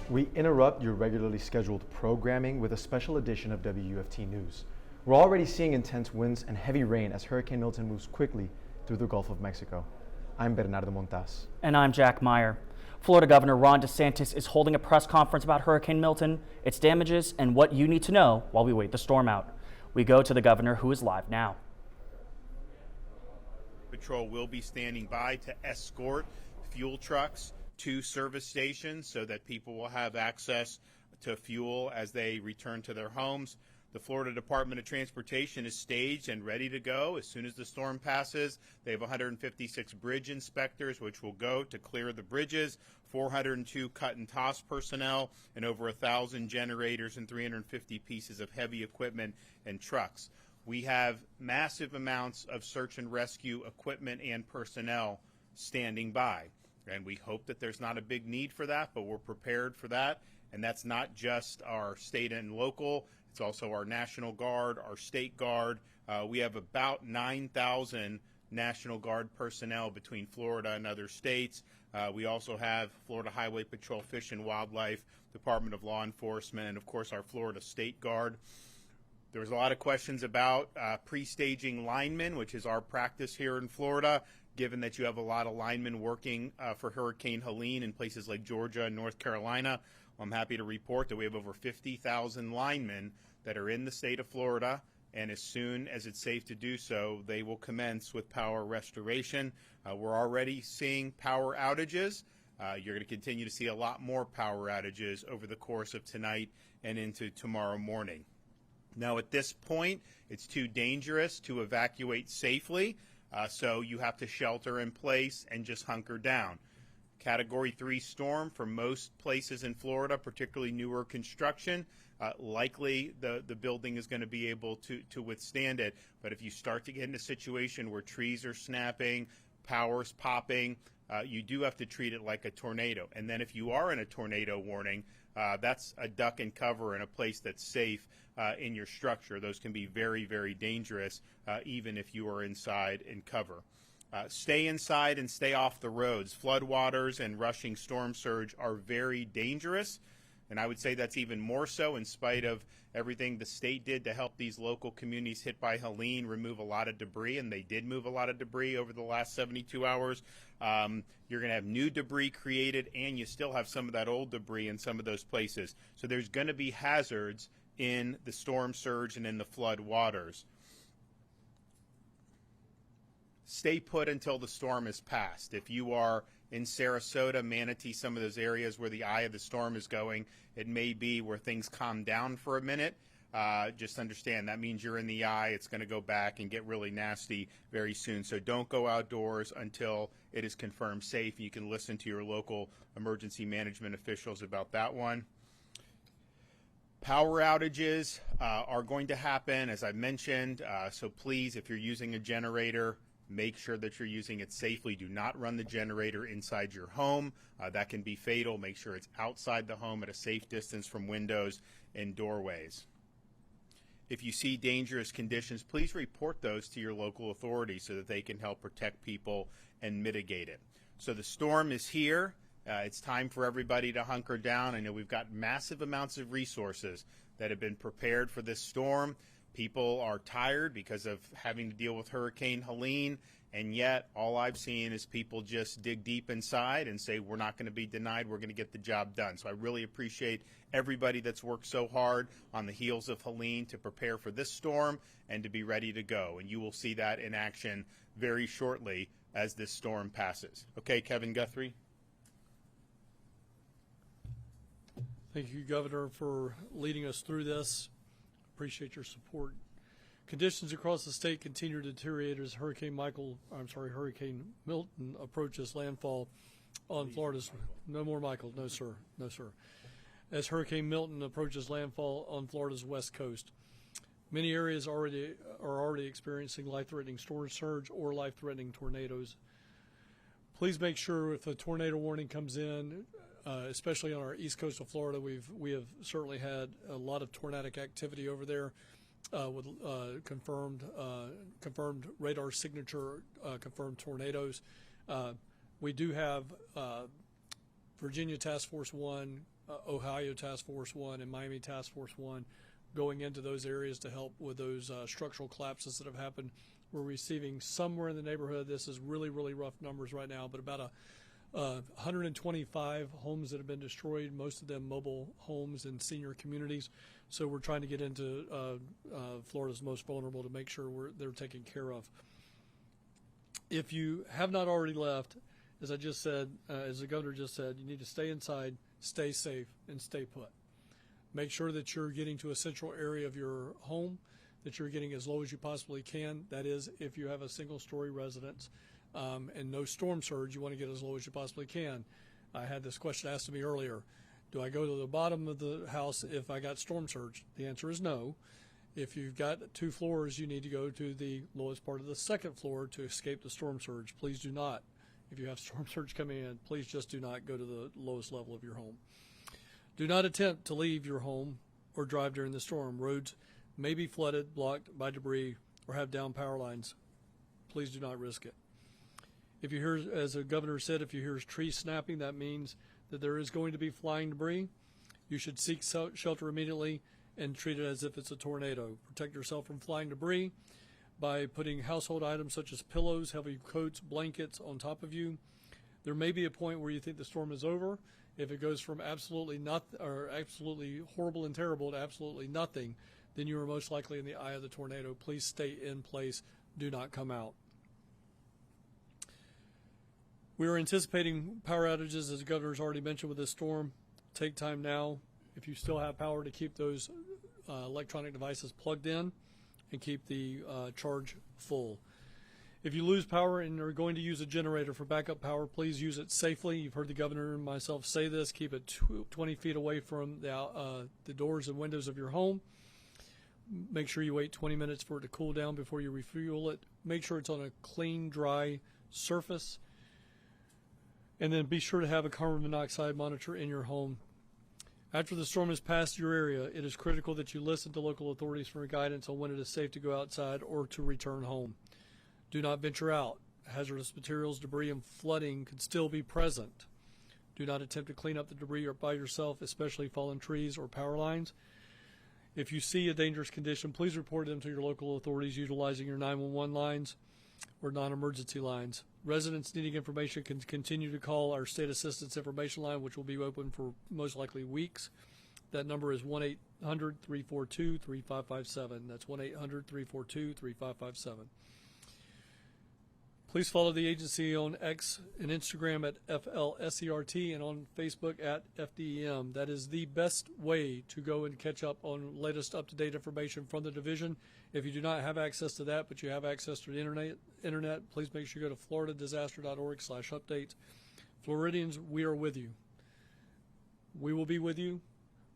We interrupt your regularly scheduled programming with a special edition of WUFT News. We're already seeing intense winds and heavy rain as Hurricane Milton moves quickly through the Gulf of Mexico. I'm Bernardo Montaz. And I'm Jack Meyer. Florida Governor Ron DeSantis is holding a press conference about Hurricane Milton, its damages, and what you need to know while we wait the storm out. We go to the governor, who is live now. Patrol will be standing by to escort fuel trucks to service stations so that people will have access to fuel as they return to their homes. The Florida Department of Transportation is staged and ready to go as soon as the storm passes. They have 156 bridge inspectors which will go to clear the bridges, 402 cut and toss personnel, and over 1,000 generators and 350 pieces of heavy equipment and trucks. We have massive amounts of search and rescue equipment and personnel standing by. And we hope that there's not a big need for that, but we're prepared for that. And that's not just our state and local. It's also our National Guard, our State Guard. We have about 9,000 National Guard personnel between Florida and other states. We also have Florida Highway Patrol, Fish and Wildlife, Department of Law Enforcement, and of course our Florida State Guard. There was a lot of questions about pre-staging linemen, which is our practice here in Florida, given that you have a lot of linemen working for Hurricane Helene in places like Georgia and North Carolina. I'm happy to report that we have over 50,000 linemen that are in the state of Florida, and as soon as it's safe to do so, they will commence with power restoration. We're already seeing power outages. You're going to continue to see a lot more power outages over the course of tonight and into tomorrow morning. Now, at this point, it's too dangerous to evacuate safely, so you have to shelter in place and just hunker down. Category 3 storm for most places in Florida, particularly newer construction. Likely the building is going to be able to withstand it. But if you start to get in a situation where trees are snapping, power's popping, you do have to treat it like a tornado. And then if you are in a tornado warning, that's a duck and cover in a place that's safe in your structure. Those can be very, very dangerous, even if you are inside in cover. Stay inside and stay off the roads. Floodwaters and rushing storm surge are very dangerous, and I would say that's even more so in spite of everything the state did to help these local communities hit by Helene remove a lot of debris, and they did move a lot of debris over the last 72 hours. You're going to have new debris created, and you still have some of that old debris in some of those places. So there's going to be hazards in the storm surge and in the flood waters. Stay put until the storm is passed. If you are in Sarasota, Manatee, some of those areas where the eye of the storm is going, it may be where things calm down for a minute. Just understand that means you're in the eye. It's going to go back and get really nasty very soon. So don't go outdoors until it is confirmed safe. You can listen to your local emergency management officials about that one. Power outages are going to happen, as I mentioned. So please, if you're using a generator, make sure that you're using it safely. Do not run the generator inside your home. That can be fatal. Make sure it's outside the home at a safe distance from windows and doorways. If you see dangerous conditions, please report those to your local authorities so that they can help protect people and mitigate it. So the storm is here. It's time for everybody to hunker down. I know we've got massive amounts of resources that have been prepared for this storm. People are tired because of having to deal with Hurricane Helene, and yet all I've seen is people just dig deep inside and say, we're not going to be denied, we're going to get the job done. So I really appreciate everybody that's worked so hard on the heels of Helene to prepare for this storm and to be ready to go. And you will see that in action very shortly as this storm passes. Okay, Kevin Guthrie. Thank you, Governor, for leading us through this. Appreciate your support. Conditions across the state continue to deteriorate as Hurricane Milton approaches landfall on Florida's. No more Michael. No, sir. No, sir. As Hurricane Milton approaches landfall on Florida's west coast, many areas are already experiencing life-threatening storm surge or life-threatening tornadoes. Please make sure if a tornado warning comes in, especially on our east coast of Florida, we have certainly had a lot of tornadic activity over there with confirmed radar signature, confirmed tornadoes. We do have Virginia Task Force 1 Ohio Task Force 1 and Miami Task Force 1 going into those areas to help with those structural collapses that have happened. We're receiving somewhere in the neighborhood, this is really, really rough numbers right now, but about 125 homes that have been destroyed, most of them mobile homes in senior communities. So we're trying to get into Florida's most vulnerable to make sure they're taken care of. If you have not already left, as I just said, as the governor just said, you need to stay inside, stay safe, and stay put. Make sure that you're getting to a central area of your home, that you're getting as low as you possibly can. That is, if you have a single-story residence and no storm surge, you want to get as low as you possibly can. I had this question asked to me earlier. Do I go to the bottom of the house if I got storm surge? The answer is no. If you've got 2 floors, you need to go to the lowest part of the 2nd floor to escape the storm surge. Please do not. If you have storm surge coming in, please just do not go to the lowest level of your home. Do not attempt to leave your home or drive during the storm. Roads may be flooded, blocked by debris, or have down power lines. Please do not risk it. If you hear, as the governor said, if you hear trees snapping, that means that there is going to be flying debris. You should seek shelter immediately and treat it as if it's a tornado. Protect yourself from flying debris by putting household items such as pillows, heavy coats, blankets on top of you. There may be a point where you think the storm is over. If it goes from absolutely horrible and terrible to absolutely nothing, then you are most likely in the eye of the tornado. Please stay in place. Do not come out. We are anticipating power outages, as the governor's already mentioned, with this storm. Take time now, if you still have power, to keep those electronic devices plugged in and keep the charge full. If you lose power and are going to use a generator for backup power, please use it safely. You've heard the governor and myself say this. Keep it 20 feet away from the doors and windows of your home. Make sure you wait 20 minutes for it to cool down before you refuel it. Make sure it's on a clean, dry surface. And then be sure to have a carbon monoxide monitor in your home. After the storm has passed your area, it is critical that you listen to local authorities for guidance on when it is safe to go outside or to return home. Do not venture out. Hazardous materials, debris, and flooding could still be present. Do not attempt to clean up the debris by yourself, especially fallen trees or power lines. If you see a dangerous condition, please report them to your local authorities utilizing your 911 lines or non-emergency lines. Residents needing information can continue to call our State Assistance Information Line, which will be open for most likely weeks. That number is 1-800-342-3557. That's 1-800-342-3557. Please follow the agency on X and Instagram at FLSERT and on Facebook at FDEM. That is the best way to go and catch up on latest up-to-date information from the division. If you do not have access to that, but you have access to the internet, please make sure you go to floridadisaster.org/updates. Floridians, we are with you. We will be with you.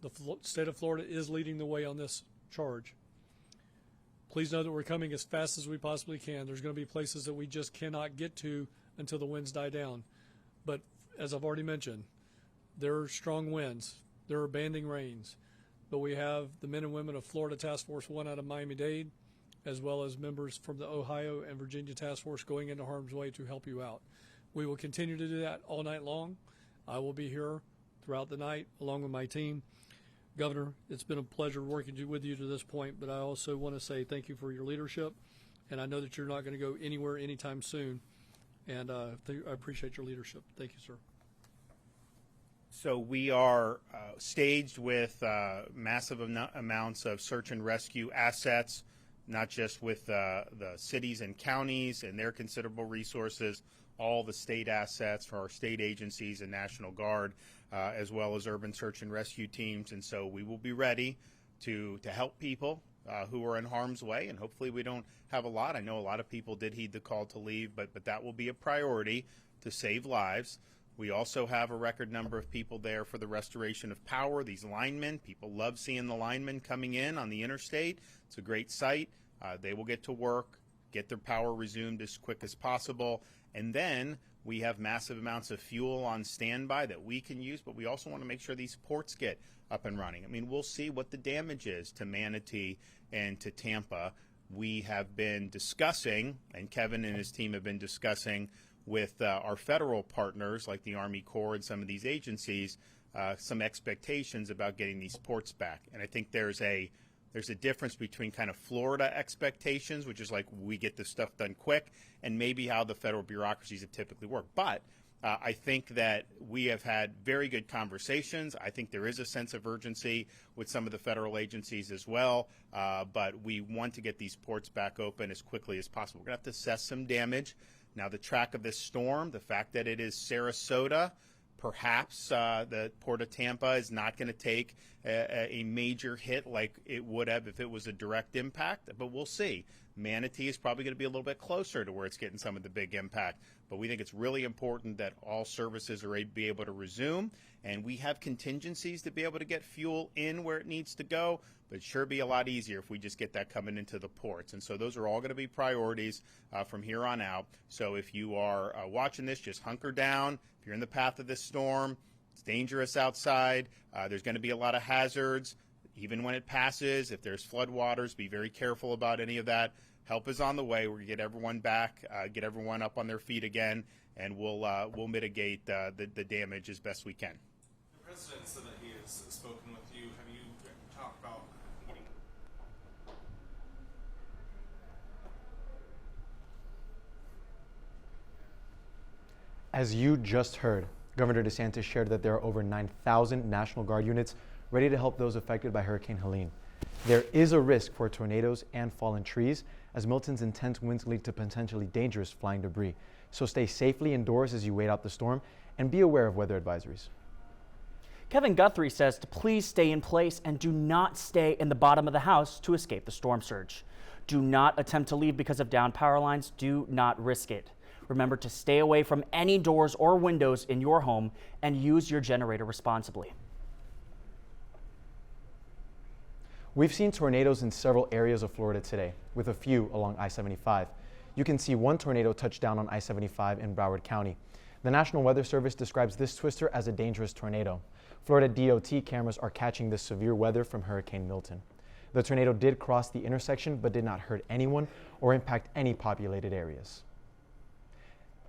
The state of Florida is leading the way on this charge. Please know that we're coming as fast as we possibly can. There's going to be places that we just cannot get to until the winds die down. But as I've already mentioned, there are strong winds. There are banding rains. But we have the men and women of Florida Task Force 1 out of Miami-Dade, as well as members from the Ohio and Virginia Task Force going into harm's way to help you out. We will continue to do that all night long. I will be here throughout the night along with my team. Governor, it's been a pleasure working with you to this point, but I also want to say thank you for your leadership, and I know that you're not going to go anywhere anytime soon, and I appreciate your leadership. Thank you, sir. So we are staged with massive amounts of search and rescue assets, not just with the cities and counties and their considerable resources, all the state assets for our state agencies and National Guard, as well as urban search and rescue teams. And so we will be ready to help people who are in harm's way, and hopefully we don't have a lot. I know a lot of people did heed the call to leave, but that will be a priority to save lives. We also have a record number of people there for the restoration of power. These linemen, people love seeing the linemen coming in on the interstate. It's a great sight. They will get to work, get their power resumed as quick as possible. And then we have massive amounts of fuel on standby that we can use, but we also want to make sure these ports get up and running. I mean, we'll see what the damage is to Manatee and to Tampa. We have been discussing, and Kevin and his team have been discussing with our federal partners like the Army Corps and some of these agencies some expectations about getting these ports back. And I think there's a difference between kind of Florida expectations, which is like we get this stuff done quick, and maybe how the federal bureaucracies have typically worked. But I think that we have had very good conversations. I think there is a sense of urgency with some of the federal agencies as well, but we want to get these ports back open as quickly as possible. We're going to have to assess some damage. Now, the track of this storm, the fact that it is Sarasota, perhaps the Port of Tampa is not going to take a major hit like it would have if it was a direct impact, but we'll see. Manatee is probably going to be a little bit closer to where it's getting some of the big impact, but we think it's really important that all services are be able to resume, and we have contingencies to be able to get fuel in where it needs to go, but it'd sure be a lot easier if we just get that coming into the ports. And so those are all going to be priorities from here on out. So if you are watching this, just hunker down. If you're in the path of this storm, it's dangerous outside. There's going to be a lot of hazards. Even when it passes, if there's floodwaters, be very careful about any of that. Help is on the way. We're going to get everyone back, get everyone up on their feet again, and we'll mitigate the damage as best we can. The president said that he has spoken with you. Have you talked about getting... As you just heard, Governor DeSantis shared that there are over 9,000 National Guard units ready to help those affected by Hurricane Helene. There is a risk for tornadoes and fallen trees, as Milton's intense winds lead to potentially dangerous flying debris. So stay safely indoors as you wait out the storm and be aware of weather advisories. Kevin Guthrie says to please stay in place and do not stay in the bottom of the house to escape the storm surge. Do not attempt to leave because of downed power lines. Do not risk it. Remember to stay away from any doors or windows in your home and use your generator responsibly. We've seen tornadoes in several areas of Florida today, with a few along I-75. You can see one tornado touch down on I-75 in Broward County. The National Weather Service describes this twister as a dangerous tornado. Florida DOT cameras are catching this severe weather from Hurricane Milton. The tornado did cross the intersection but did not hurt anyone or impact any populated areas.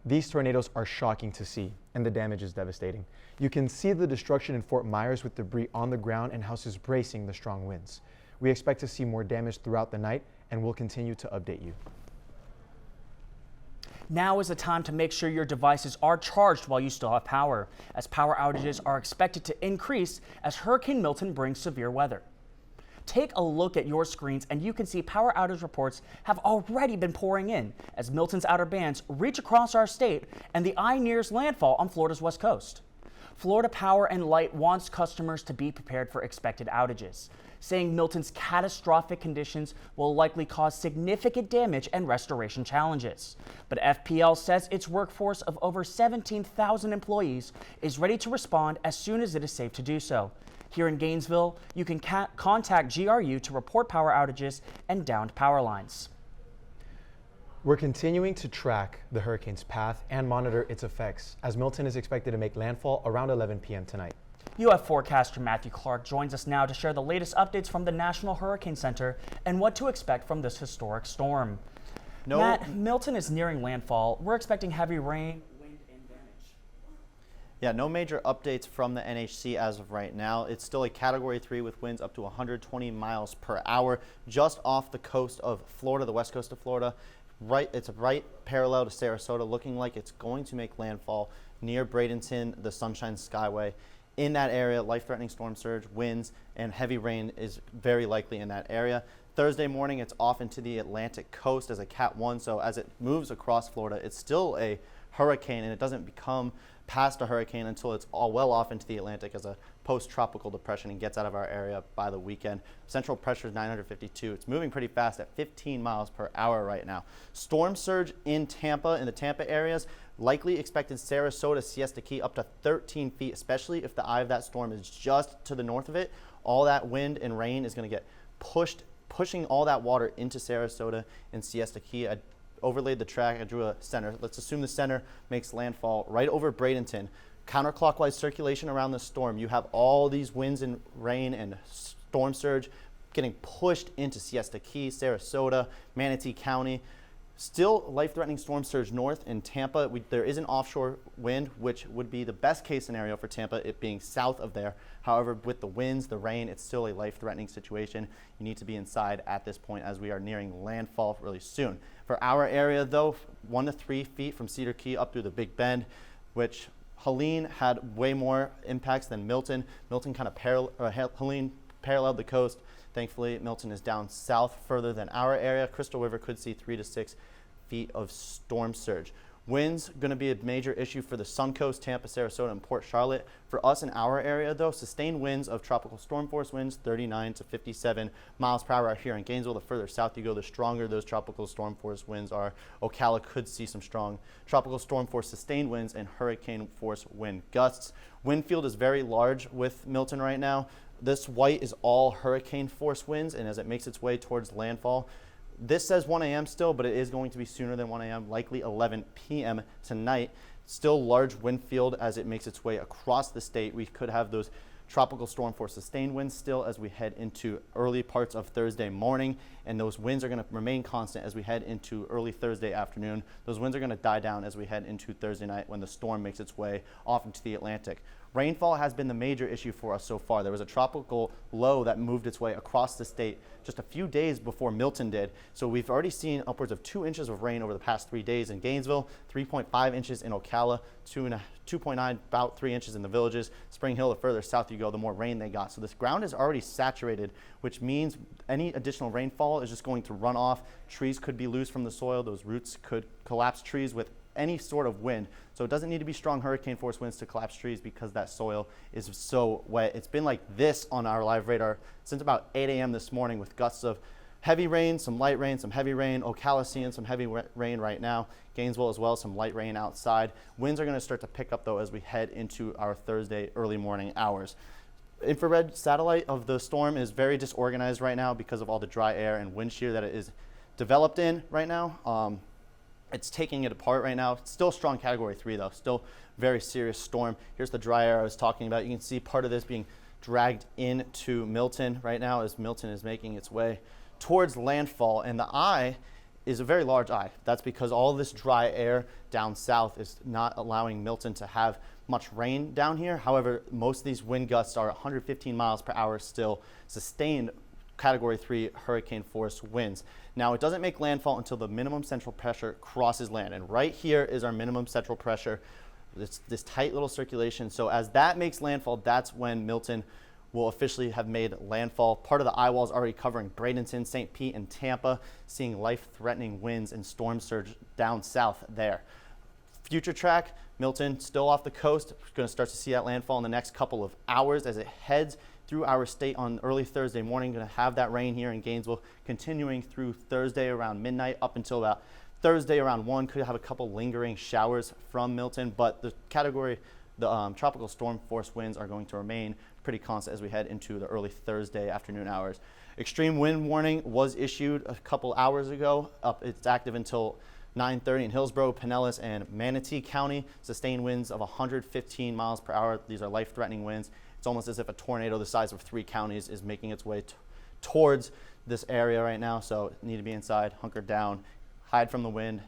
These tornadoes are shocking to see, and the damage is devastating. You can see the destruction in Fort Myers with debris on the ground and houses bracing the strong winds. We expect to see more damage throughout the night, and we'll continue to update you. Now is the time to make sure your devices are charged while you still have power, as power outages are expected to increase as Hurricane Milton brings severe weather. Take a look at your screens and you can see power outage reports have already been pouring in as Milton's outer bands reach across our state and the eye nears landfall on Florida's west coast. Florida Power and Light wants customers to be prepared for expected outages, saying Milton's catastrophic conditions will likely cause significant damage and restoration challenges. But FPL says its workforce of over 17,000 employees is ready to respond as soon as it is safe to do so. Here in Gainesville, you can contact GRU to report power outages and downed power lines. We're continuing to track the hurricane's path and monitor its effects, as Milton is expected to make landfall around 11 p.m. tonight. UF forecaster Matthew Clark joins us now to share the latest updates from the National Hurricane Center and what to expect from this historic storm. Matt, Milton is nearing landfall. We're expecting heavy rain, wind, and damage. Yeah, no major updates from the NHC as of right now. It's still a Category 3 with winds up to 120 miles per hour just off the coast of Florida, the west coast of Florida. It's right parallel to Sarasota, looking like it's going to make landfall near Bradenton, the Sunshine Skyway. In that area, life-threatening storm surge, winds, and heavy rain is very likely in that area. Thursday morning, it's off into the Atlantic coast as a Cat 1, so as it moves across Florida, it's still a hurricane, and it doesn't become past a hurricane until it's all well off into the Atlantic as a post-tropical depression and gets out of our area by the weekend. Central pressure is 952. It's moving pretty fast at 15 miles per hour right now. Storm surge in Tampa, in the Tampa areas, likely expected Sarasota, Siesta Key up to 13 feet, especially if the eye of that storm is just to the north of it. All that wind and rain is going to get pushing all that water into Sarasota and Siesta Key. I overlaid the track. I drew a center. Let's assume the center makes landfall right over Bradenton. Counterclockwise circulation around the storm. You have all these winds and rain and storm surge getting pushed into Siesta Key, Sarasota, Manatee County. Still life-threatening storm surge north in Tampa. There is an offshore wind, which would be the best case scenario for Tampa, it being south of there. However, with the winds, the rain, it's still a life-threatening situation. You need to be inside at this point as we are nearing landfall really soon. For our area, though, 1 to 3 feet from Cedar Key up through the Big Bend, which Helene had way more impacts than Milton. Milton kind of Helene paralleled the coast. Thankfully, Milton is down south further than our area. Crystal River could see 3 to 6 feet of storm surge. Winds going to be a major issue for the Suncoast, Tampa, Sarasota, and Port Charlotte. For us in our area, though, sustained winds of tropical storm force winds, 39 to 57 miles per hour here in Gainesville. The further south you go, the stronger those tropical storm force winds are. Ocala could see some strong tropical storm force sustained winds and hurricane force wind gusts. Wind field is very large with Milton right now. This white is all hurricane force winds, and as it makes its way towards landfall, this says 1 a.m. still, but it is going to be sooner than 1 a.m., likely 11 p.m. tonight. Still large wind field as it makes its way across the state. We could have those tropical storm force sustained winds still as we head into early parts of Thursday morning, and those winds are going to remain constant as we head into early Thursday afternoon. Those winds are going to die down as we head into Thursday night when the storm makes its way off into the Atlantic. Rainfall has been the major issue for us so far. There was a tropical low that moved its way across the state just a few days before Milton did. So we've already seen upwards of 2 inches of rain over the past 3 days in Gainesville, 3.5 inches in Ocala, 2.9, about 3 inches in the Villages. Spring Hill, the further south you go, the more rain they got. So this ground is already saturated, which means any additional rainfall is just going to run off. Trees could be loose from the soil. Those roots could collapse trees with any sort of wind. So it doesn't need to be strong hurricane force winds to collapse trees because that soil is so wet. It's been like this on our live radar since about 8 a.m. this morning with gusts of heavy rain, some light rain, some heavy rain. Ocala seeing some heavy rain right now. Gainesville as well, some light rain outside. Winds are going to start to pick up though as we head into our Thursday early morning hours. Infrared satellite of the storm is very disorganized right now because of all the dry air and wind shear that it is developed in right now. It's taking it apart right now. It's still strong category 3 though, still very serious storm. Here's the dry air I was talking about. You can see part of this being dragged into Milton right now as Milton is making its way towards landfall, and the eye is a very large eye. That's because all this dry air down south is not allowing Milton to have much rain down here. However, most of these wind gusts are 115 miles per hour still, sustained category 3 hurricane force winds. Now it doesn't make landfall until the minimum central pressure crosses land, and right here is our minimum central pressure. It's this tight little circulation. So as that makes landfall, that's when Milton will officially have made landfall. Part of the eye wall is already covering Bradenton, St. Pete, and Tampa, seeing life-threatening winds and storm surge down south there. Future track, Milton still off the coast. We're going to start to see that landfall in the next couple of hours as it heads through our state on early Thursday morning. Going to have that rain here in Gainesville continuing through Thursday around midnight up until about Thursday around 1. Could have a couple lingering showers from Milton, but the tropical storm force winds are going to remain pretty constant as we head into the early Thursday afternoon hours. Extreme wind warning was issued a couple hours ago. It's active until 9:30 in Hillsborough, Pinellas, and Manatee County. Sustained winds of 115 miles per hour. These are life-threatening winds. It's almost as if a tornado the size of 3 counties is making its way towards this area right now. So need to be inside, hunker down, hide from the wind,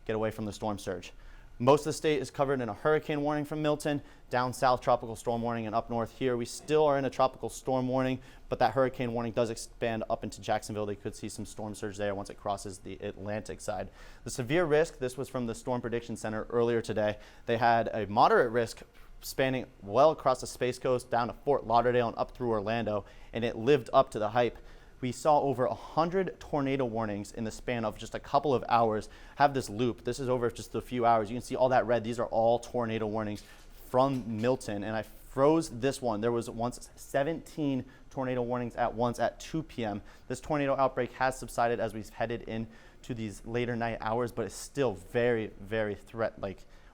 get away from the storm surge. Most of the state is covered in a hurricane warning from Milton. Down south, tropical storm warning, and up north here, we still are in a tropical storm warning, but that hurricane warning does expand up into Jacksonville. They could see some storm surge there once it crosses the Atlantic side. The severe risk, this was from the Storm Prediction Center earlier today. They had a moderate risk spanning well across the Space Coast down to Fort Lauderdale and up through Orlando, and it lived up to the hype. We saw over 100 tornado warnings in the span of just a couple of hours. Have this loop. This is over just a few hours. You can see all that red. These are all tornado warnings from Milton, and I froze this one. There was once 17 tornado warnings at once at 2 p.m. This tornado outbreak has subsided as we've headed into these later night hours, but it's still very, very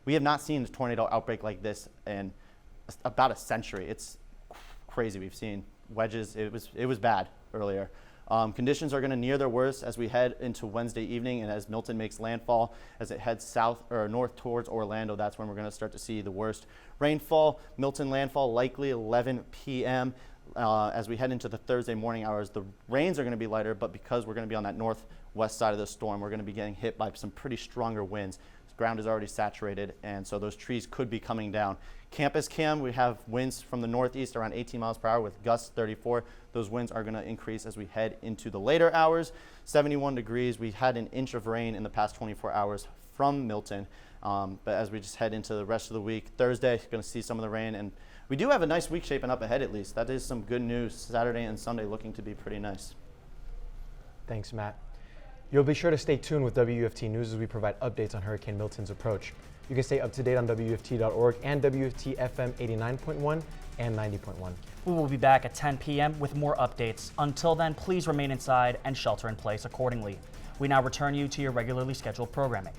we have not seen a tornado outbreak like this in about a century. It's crazy. We've seen wedges. It was bad earlier. Conditions are going to near their worst as we head into Wednesday evening, and as Milton makes landfall, as it heads south or north towards Orlando, that's when we're going to start to see the worst rainfall. Milton landfall likely 11 p.m. As we head into the Thursday morning hours, the rains are going to be lighter, but because we're going to be on that west side of the storm, we're going to be getting hit by some pretty stronger winds. The ground is already saturated, and so those trees could be coming down. Campus Cam, we have winds from the northeast around 18 miles per hour with gusts 34. Those winds are going to increase as we head into the later hours. 71 degrees. We had an inch of rain in the past 24 hours from Milton. But as we just head into the rest of the week, Thursday, going to see some of the rain. And we do have a nice week shaping up ahead at least. That is some good news. Saturday and Sunday looking to be pretty nice. Thanks, Matt. You'll be sure to stay tuned with WUFT News as we provide updates on Hurricane Milton's approach. You can stay up to date on WUFT.org and WUFT FM 89.1 and 90.1. We will be back at 10 p.m. with more updates. Until then, please remain inside and shelter in place accordingly. We now return you to your regularly scheduled programming.